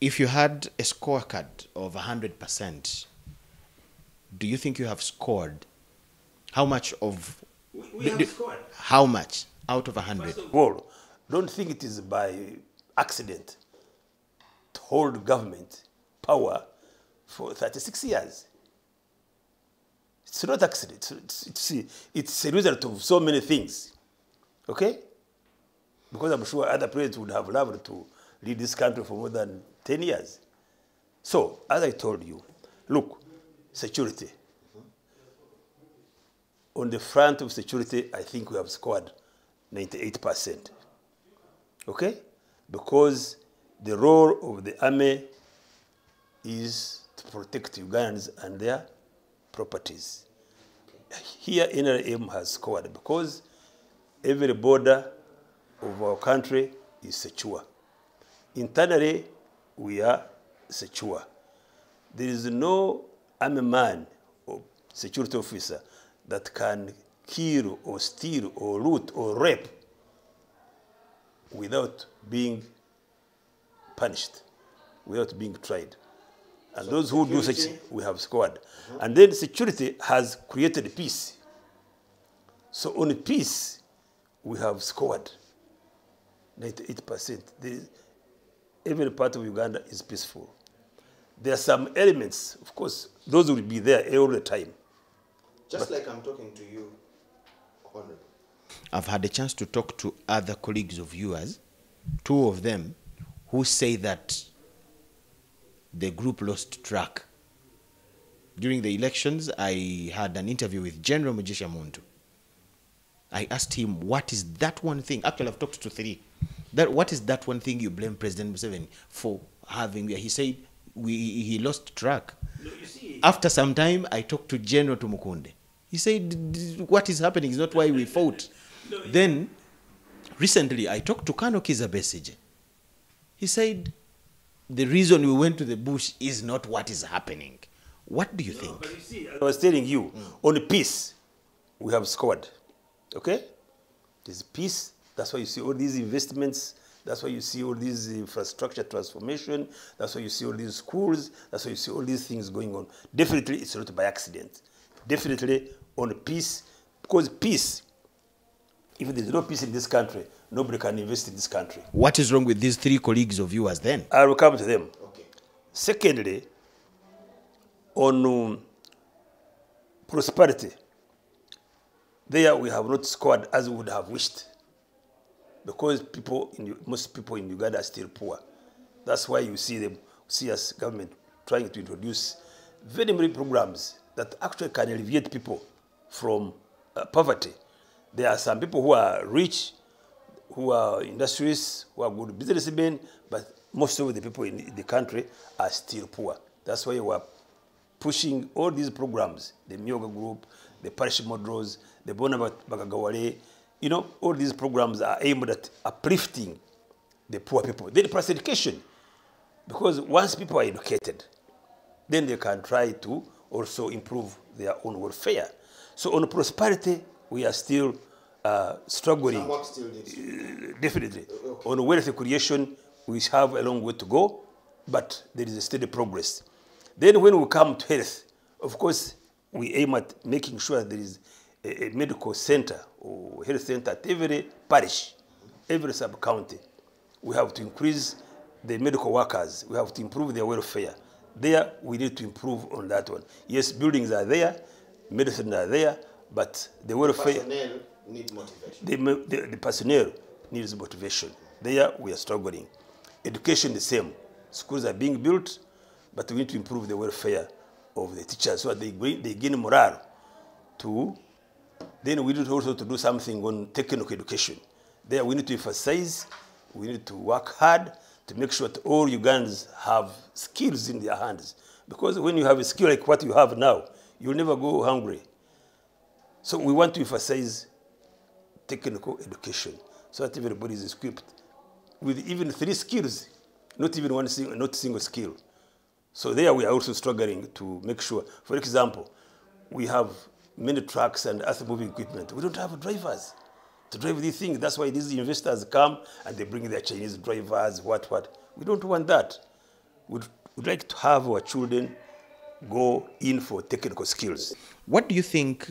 If you had a scorecard of 100%, do you think you have scored? How much of... We have scored. How much out of 100? First of all, don't think it is by accident to hold government power for 36 years. It's not accident. It's a result of so many things. Okay? Because I'm sure other presidents would have loved to lead this country for more than 10 years. So, as I told you, look, security. On the front of security, I think we have scored 98%. Okay? Because the role of the army is to protect Ugandans and their properties. Here, NRM has scored because every border of our country is secure. Internally, we are secure. There is no army man or security officer that can kill or steal or loot or rape without being punished, without being tried. And so those who do such, we have scored. And then security has created peace. So on peace, we have scored 98%. Every part of Uganda is peaceful. There are some elements, of course, those will be there all the time. Just like I'm talking to you, Honorable. I've had a chance to talk to other colleagues of yours, two of them, who say that the group lost track. During the elections, I had an interview with General Mugisha Muntu. I asked him, what is that one thing? Actually, I've talked to three. What is that one thing you blame President Museveni for having? He said he lost track. No, you see, after some time, I talked to General Tumukunde. He said, what is happening is not why we fought. No, then, recently, I talked to Kano Kizza Besigye. He said, the reason we went to the bush is not what is happening. What do you think? But you see, I was telling you, on peace, we have scored. Okay? There's peace. That's why you see all these investments. That's why you see all these infrastructure transformation. That's why you see all these schools. That's why you see all these things going on. Definitely, it's not by accident. Definitely on peace. Because peace, if there's no peace in this country, nobody can invest in this country. What is wrong with these three colleagues of yours then? I will come to them. Okay. Secondly, on prosperity, there we have not scored as we would have wished. Because most people in Uganda are still poor. That's why you see us government trying to introduce very many programs that actually can alleviate people from poverty. There are some people who are rich, who are industrialists, who are good businessmen, but most of the people in the country are still poor. That's why we are pushing all these programs, the Myoga Group, the parish models, the Bona Bagagawale. You know, all these programs are aimed at uplifting the poor people. Then plus education, because once people are educated, then they can try to also improve their own welfare. So on prosperity, we are still struggling. Somewhat still needs definitely. Okay. On wealth creation, we have a long way to go, but there is a steady progress. Then when we come to health, of course, we aim at making sure there is a medical center or health center at every parish, every sub-county. We have to increase the medical workers. We have to improve their welfare. There, we need to improve on that one. Yes, buildings are there, medicine are there, but the welfare... personnel need motivation. The personnel needs motivation. There, we are struggling. Education, the same. Schools are being built, but we need to improve the welfare of the teachers so that they gain morale to... Then we need also to do something on technical education. There we need to emphasize, we need to work hard to make sure that all Ugandans have skills in their hands. Because when you have a skill like what you have now, you'll never go hungry. So we want to emphasize technical education so that everybody is equipped with even 3 skills, not even not single skill. So there we are also struggling to make sure. For example, we have many trucks and earth-moving equipment. We don't have drivers to drive these things. That's why these investors come and they bring their Chinese drivers, what. We don't want that. would like to have our children go in for technical skills. What do you think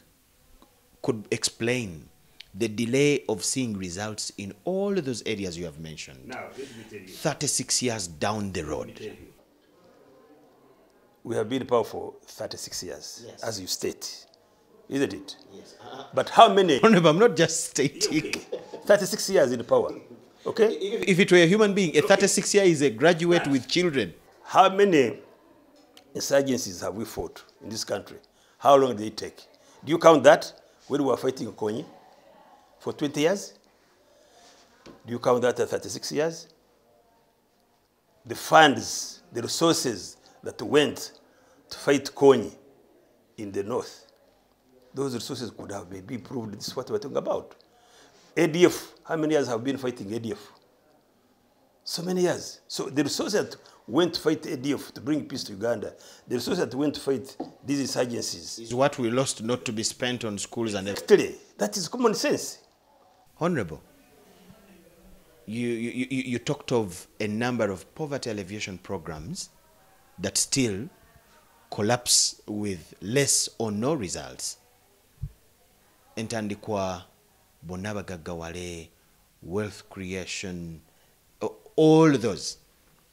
could explain the delay of seeing results in all of those areas you have mentioned? Now, let me tell you. 36 years down the road. We have been in power for 36 years, Yes. as you state, isn't it? Yes. But how many? Honorable, I'm not just stating. 36 years in power, okay? If it were a human being, a 36-year is a graduate with children. How many insurgencies have we fought in this country? How long did it take? Do you count that when we were fighting Kony for 20 years? Do you count that at 36 years? The funds, the resources that went to fight Kony in the north, those resources could have maybe proved this is what we're talking about. ADF, how many years have been fighting ADF? So many years. So the resources that went to fight ADF to bring peace to Uganda, the resources that went to fight these insurgencies, Is what we lost not to be spent on schools and everything. actually, that is common sense. Honorable, you talked of a number of poverty alleviation programs that still collapse with less or no results. Entandikwa, Bonabagagawale, wealth creation, all those.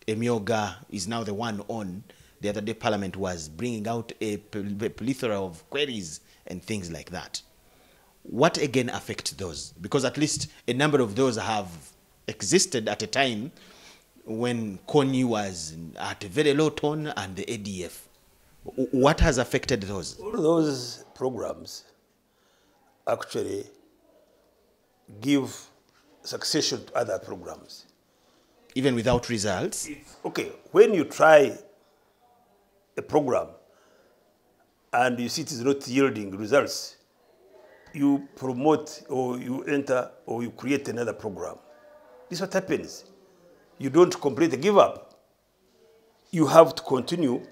Emyoga is now the one on. The other day Parliament was bringing out a plethora of queries and things like that. What again affects those? Because at least a number of those have existed at a time when Kony was at a very low tone and the ADF. What has affected those? All those programs actually give succession to other programs. Even without results? Okay, when you try a program and you see it is not yielding results, you promote or you enter or you create another program. This is what happens. You don't completely give up. You have to continue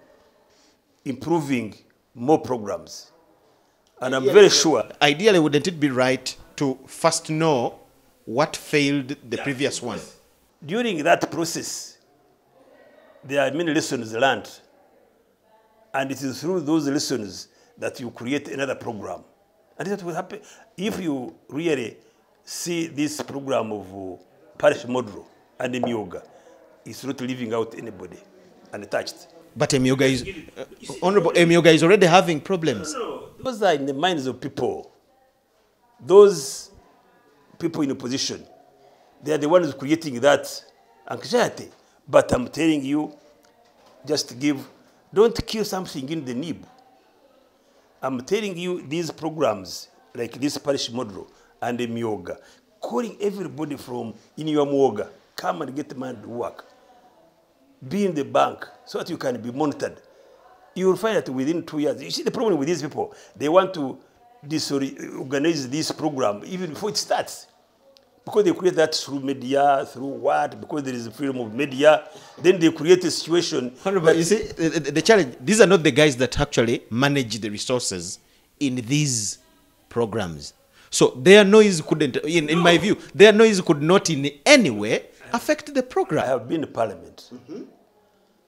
improving more programs. And I'm very sure. Ideally, wouldn't it be right to first know what failed the previous one? During that process, there are many lessons learned. And it is through those lessons that you create another program. And that will happen if you really see this program of parish model and Emyoga. It's not leaving out anybody untouched. But Emyoga is, Honorable Emyoga is already having problems. No, those are in the minds of people. Those people in opposition, they are the ones creating that anxiety. But I'm telling you, just don't kill something in the nib. I'm telling you, these programs, like this parish model and the Emyoga, calling everybody from in your Mwoga, come and get money to work. Be in the bank so that you can be monitored. You will find that within 2 years, you see the problem with these people, they want to disorganize this program even before it starts. Because they create that through media, through what? Because there is a freedom of media. Then they create a situation. Honorable, you see, the challenge, these are not the guys that actually manage the resources in these programs. So their noise couldn't, in my view, their noise could not in any way affect the program. I have been in parliament.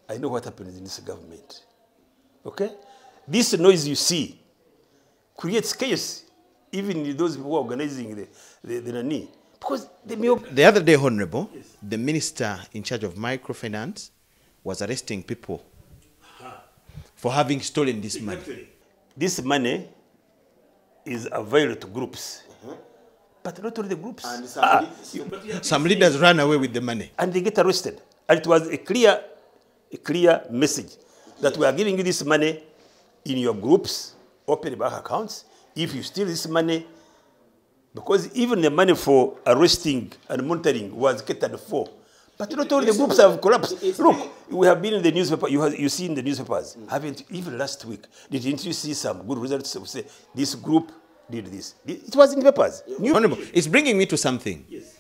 I know what happens in this government. Okay? This noise you see creates chaos, even in those who are organizing the Nani. Because the other day, Honorable, the minister in charge of microfinance was arresting people for having stolen this money. This money is available to groups. But not only the groups. Some leaders ran away with the money. And they get arrested. And it was a clear message that we are giving you this money in your groups, open bank accounts. If you steal this money, because even the money for arresting and monitoring was catered for. But not all the groups have collapsed. Look, we have been in the newspaper, you see in the newspapers, haven't even last week, didn't you see some good results of say, this group did this? It was in the papers. Honorable, it's bringing me to something. Yes.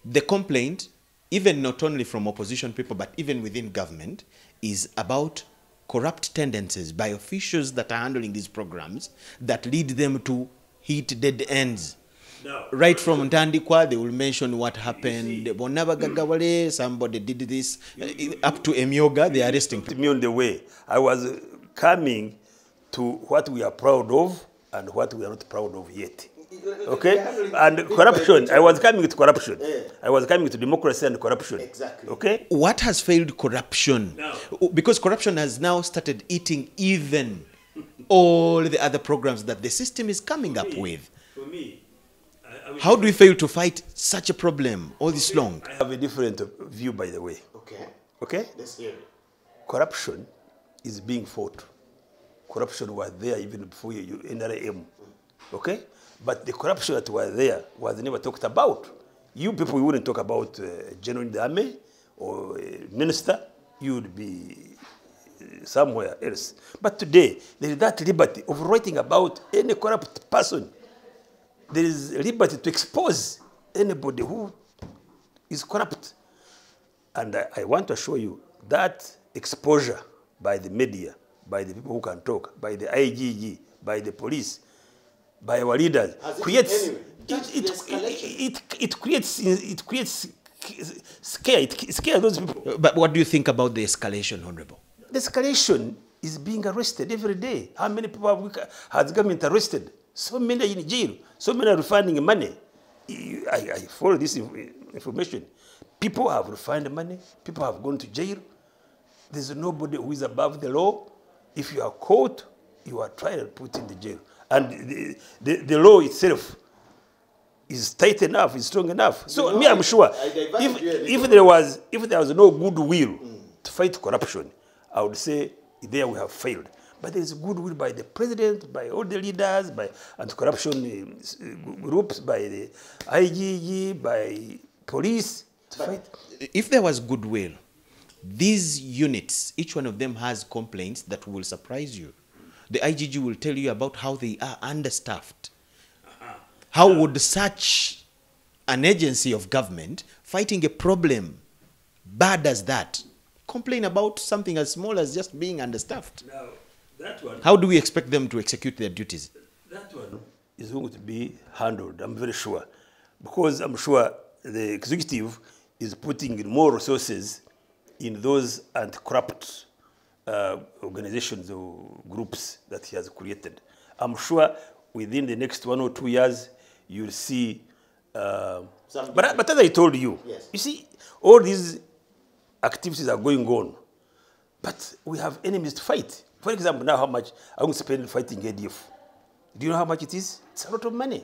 The complaint, even not only from opposition people, but even within government, is about corrupt tendencies by officials that are handling these programs that lead them to hit dead ends. No. Right from Ntandikwa, they will mention what happened. Bonaba Gagawale, somebody did this. Up to Emyoga, they are arresting people. Me on the way. I was coming to what we are proud of and what we are not proud of yet. Okay? And corruption. I was coming to corruption. I was coming to democracy and corruption. Exactly. Okay? What has failed corruption? No. Because corruption has now started eating even all the other programs that the system is coming up with. For me, How do we fail to fight such a problem all this long? I have a different view, by the way. Okay. Okay? Let's hear it. Corruption is being fought. Corruption was there even before you NRM. Okay? But the corruption that was there was never talked about. You people, you wouldn't talk about general in the army or minister. You would be somewhere else. But today, there is that liberty of writing about any corrupt person. There is liberty to expose anybody who is corrupt. And I want to assure you that exposure by the media, by the people who can talk, by the IGG, by the police, by our leaders, creates it creates scare. It scares those people. But what do you think about the escalation, Honorable? The escalation is being arrested every day. How many people has government arrested? So many in jail. So many are refunding money. I follow this information. People have refunded money. People have gone to jail. There's nobody who is above the law. If you are caught, you are tried and put in the jail. And the law itself is tight enough, is strong enough. So me, I'm sure if there was no goodwill to fight corruption, I would say there we have failed. But there is goodwill by the president, by all the leaders, by anti-corruption groups, by the IGG, by police to fight. If there was goodwill, these units, each one of them has complaints that will surprise you. The IGG will tell you about how they are understaffed. How would such an agency of government fighting a problem bad as that complain about something as small as just being understaffed? Now, that one, how do we expect them to execute their duties? That one is going to be handled, I'm very sure. Because I'm sure the executive is putting in more resources in those anti-corrupt organizations or groups that he has created. I'm sure within the next 1 or 2 years, you'll see. But as I told you, yes. You see, all these activities are going on, but we have enemies to fight. For example, now how much I'm going to spend fighting ADF? Do you know how much it is? It's a lot of money.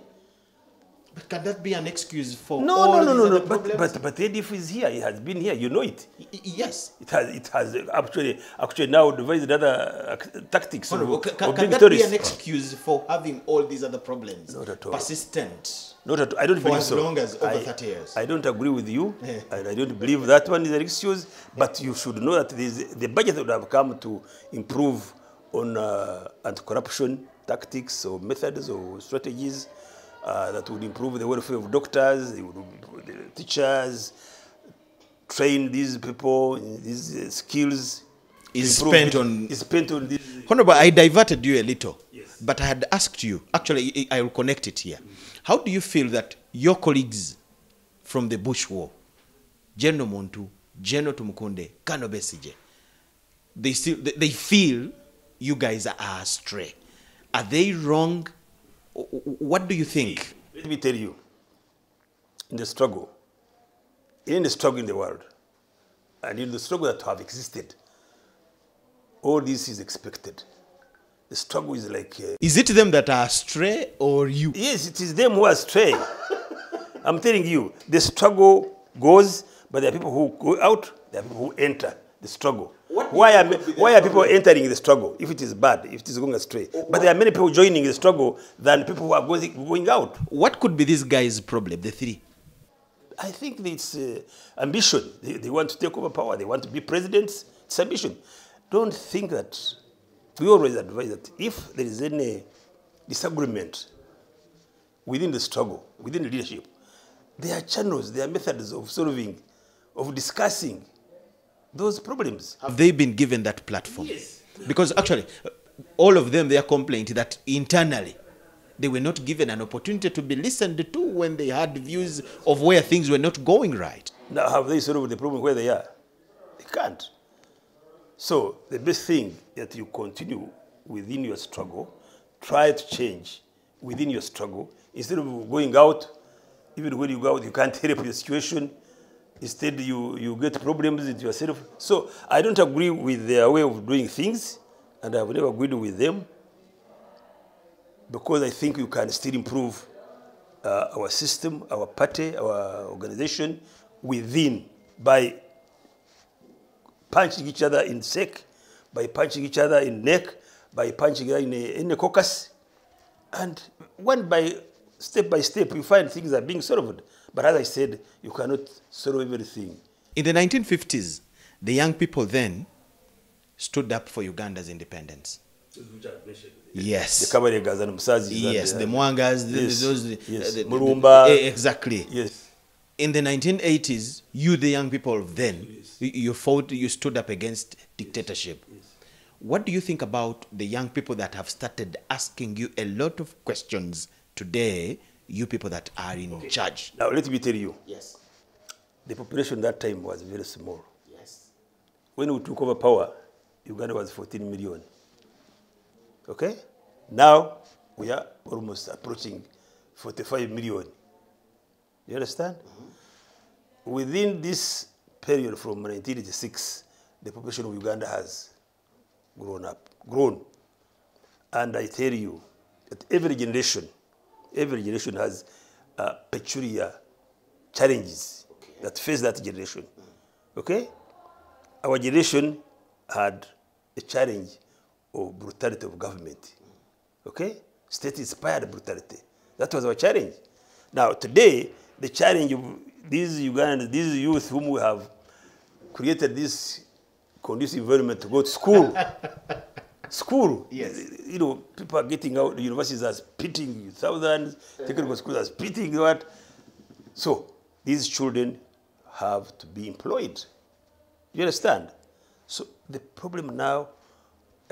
But can that be an excuse for no. But ADF is here. It has been here. You know it. Yes. It has actually now devised other tactics. Can that terrorists. be an excuse for having all these other problems? Not at all. Persistent. Not at all. I don't for believe as so. long as over 30 years. I don't agree with you. And I don't believe that one is an excuse. But you should know that the budget would have come to improve on anti-corruption tactics or methods or strategies. That would improve the welfare of doctors, the teachers, train these people in these skills. Is spent on this. Honorable, I diverted you a little, yes. But I had asked you, actually I will connect it here. How do you feel that your colleagues from the Bush War, General Montu, General Tumukunde, Kano Besigye, they feel you guys are astray? Are they wrong? What do you think? Let me tell you, in the struggle in the world, and in the struggle that have existed, all this is expected. The struggle is like... is it them that are astray or you? Yes, it is them who are astray. I'm telling you, the struggle goes, but there are people who go out, there are people who enter the struggle. Why are people entering the struggle if it is bad, if it is going astray? But there are many people joining the struggle than people who are going out. What could be this guy's problem, the three? I think it's ambition. They want to take over power. They want to be presidents. It's ambition. Don't think that... We always advise that if there is any disagreement within the struggle, within the leadership, there are channels, there are methods of solving, of discussing those problems. Have they been given that platform? Yes. Because actually, all of them, their complaint that internally, they were not given an opportunity to be listened to when they had views of where things were not going right. Now, have they solved the problem where they are? They can't. So the best thing that you continue within your struggle, try to change within your struggle, instead of going out. Even when you go out, you can't help your situation. Instead, you get problems with yourself. So I don't agree with their way of doing things, and I've never agreed with them, because I think you can still improve our system, our party, our organization within by punching each other in sake, by punching each other in neck, by punching each other in a caucus. And step by step, you find things are being solved. But as I said, you cannot solve everything. In the 1950s, the young people then stood up for Uganda's independence. Yes. The Kabaregas and Musazis. Yes, the Mwangas, yes. Murumba. Exactly. Yes. In the 1980s, you, the young people then, you fought, you stood up against dictatorship. Yes. What do you think about the young people that have started asking you a lot of questions today, you people that are in charge? Now, let me tell you. Yes. The population that time was very small. Yes. When we took over power, Uganda was 14 million. Okay? Now, we are almost approaching 45 million. You understand? Mm-hmm. Within this period from 1986, the population of Uganda has grown. And I tell you that every generation has peculiar challenges that face that generation. Okay? Our generation had a challenge of brutality of government. Okay? State-inspired brutality. That was our challenge. Now, today, the challenge of these Ugandans, these youth whom we have created this conducive environment to go to school. School. Yes. You know, people are getting out, the universities are spitting thousands, technical schools are spitting what. So, these children have to be employed. You understand? So, the problem now,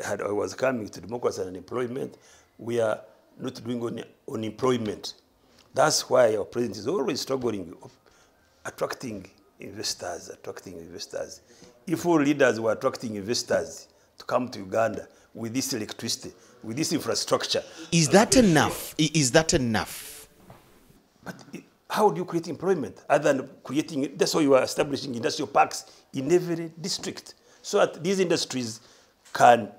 I was coming to democracy and employment, we are not doing on employment. That's why our president is always struggling, attracting investors. If all leaders were attracting investors to come to Uganda with this electricity, with this infrastructure. Is that enough? Is that enough? But how do you create employment other than creating, that's why you are establishing industrial parks in every district, so that these industries can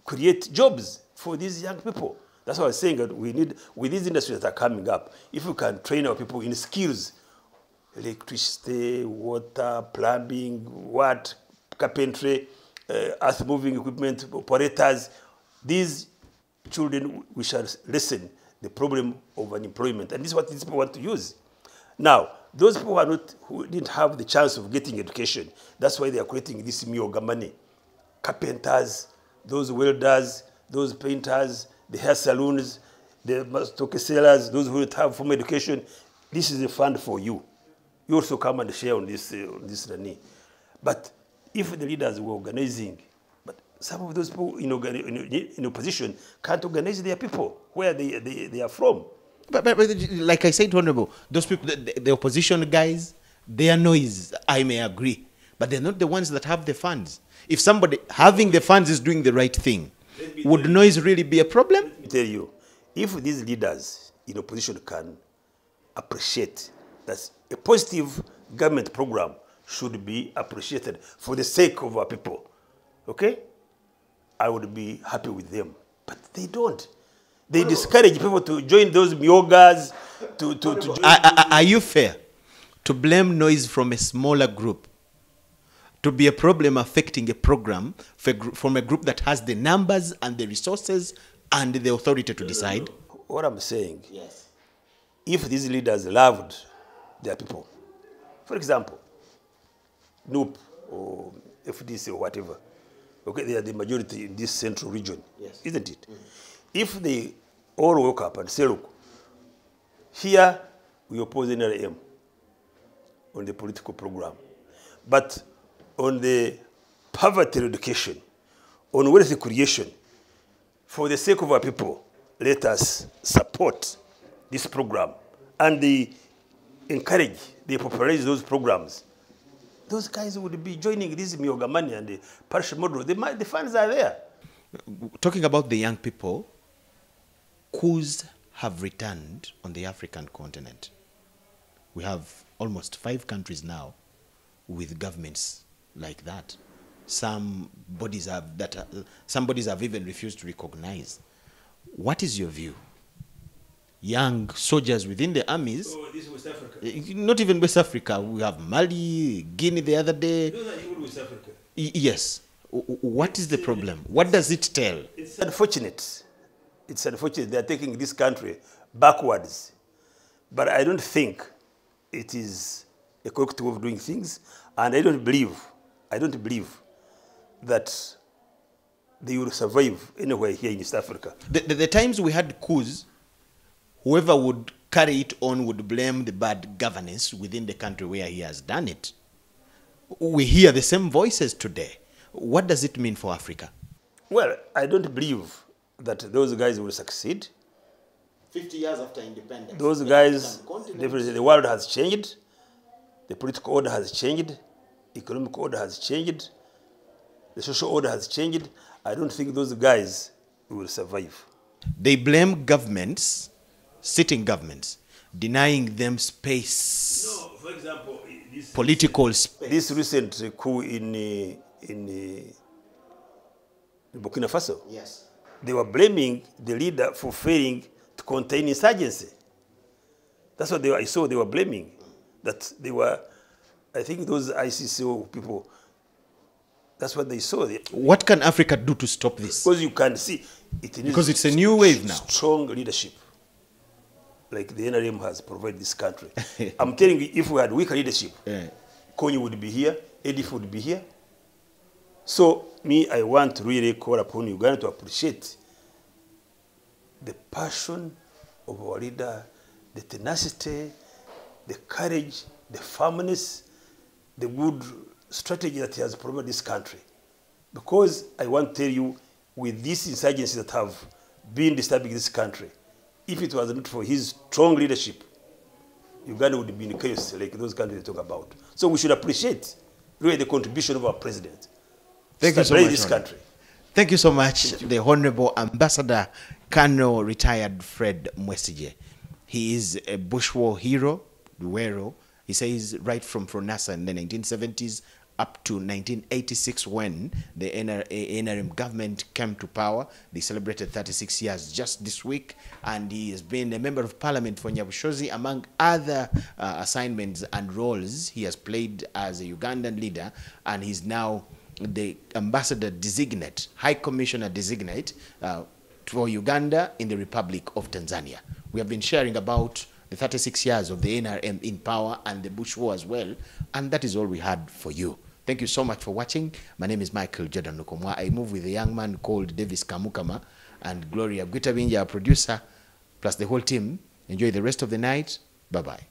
create jobs for these young people. That's why I was saying that we need, with these industries that are coming up, if we can train our people in skills, electricity, water, plumbing, carpentry, earth-moving equipment, operators, these children, we shall lessen the problem of unemployment. And this is what these people want to use. Now, those people who didn't have the chance of getting education, that's why they are creating this myoga money. Carpenters, those welders, those painters, the hair salons, the stock sellers, those who don't have formal education, this is a fund for you. You also come and share on this money. But if the leaders were organizing, but some of those people in opposition can't organize their people where they are from. But like I said, Honorable, those people, the opposition guys, their noise, I may agree, but they're not the ones that have the funds. If somebody having the funds is doing the right thing, would noise really be a problem? Let me tell you, if these leaders in opposition can appreciate that a positive government program should be appreciated for the sake of our people, okay? I would be happy with them. But they don't. They discourage people to join those myogas, to join. Are you fair to blame noise from a smaller group to be a problem affecting a program from a group that has the numbers and the resources and the authority to decide? What I'm saying, yes, if these leaders loved their people, for example, NUP or FDC or whatever, okay, they are the majority in this central region, yes, isn't it? Mm-hmm. If they all woke up and say, look, here we oppose NRM on the political program, but on the poverty eradication, on wealth creation, for the sake of our people, let us support this program and they encourage, they popularize those programs, those guys would be joining this Miogamani and the parish model. The funds are there. Talking about the young people, coups have returned on the African continent. We have almost 5 countries now with governments like that. Some bodies have even refused to recognize. What is your view? Young soldiers within the armies. Oh, this is West Africa. Not even West Africa. We have Mali, Guinea the other day. Those are even West Africa. Yes. What is the problem? What does it tell? It's unfortunate. It's unfortunate they are taking this country backwards. But I don't think it is a correct way of doing things. And I don't believe that they will survive anywhere here in East Africa. The times we had coups, whoever would carry it on would blame the bad governance within the country where he has done it. We hear the same voices today. What does it mean for Africa? Well, I don't believe that those guys will succeed. 50 years after independence. Those guys, definitely the world has changed. The political order has changed. Economic order has changed. The social order has changed. I don't think those guys will survive. They blame governments, sitting governments, denying them space. No, for example, political space. This recent coup in Burkina Faso, Yes. they were blaming the leader for failing to contain insurgency. That's what I saw they were blaming. That they were, I think those ICCO people, that's what they saw. What can Africa do to stop this? Because you can see, it needs Because it's a new wave now. Strong leadership, like the NRM has provided this country. I'm telling you, if we had weaker leadership, Yeah. Kony would be here, Edif would be here. So me, I want to really call upon Uganda to appreciate the passion of our leader, the tenacity, the courage, the firmness, the good strategy that he has provided this country. Because I want to tell you, with these insurgencies that have been disturbing this country, if it was not for his strong leadership, Uganda would be in chaos like those countries they talk about. So we should appreciate really the contribution of our president. Thank you so much, this country. Thank you so much, the Honorable Ambassador Colonel Retired Fred Mwesige. He is a bush war hero, Luero. He says right from Fronasa in the 1970s up to 1986 when the NRM government came to power. They celebrated 36 years just this week, and he has been a member of parliament for Nyabushozi, among other assignments and roles he has played as a Ugandan leader, and he's now the ambassador designate, high commissioner designate for Uganda in the Republic of Tanzania. We have been sharing about the 36 years of the NRM in power and the Bush War as well, and that is all we had for you. Thank you so much for watching. My name is Michael Jordan Lukomwa. I move with a young man called Davis Kamukama and Gloria Gwitabinja, our producer, plus the whole team. Enjoy the rest of the night. Bye-bye.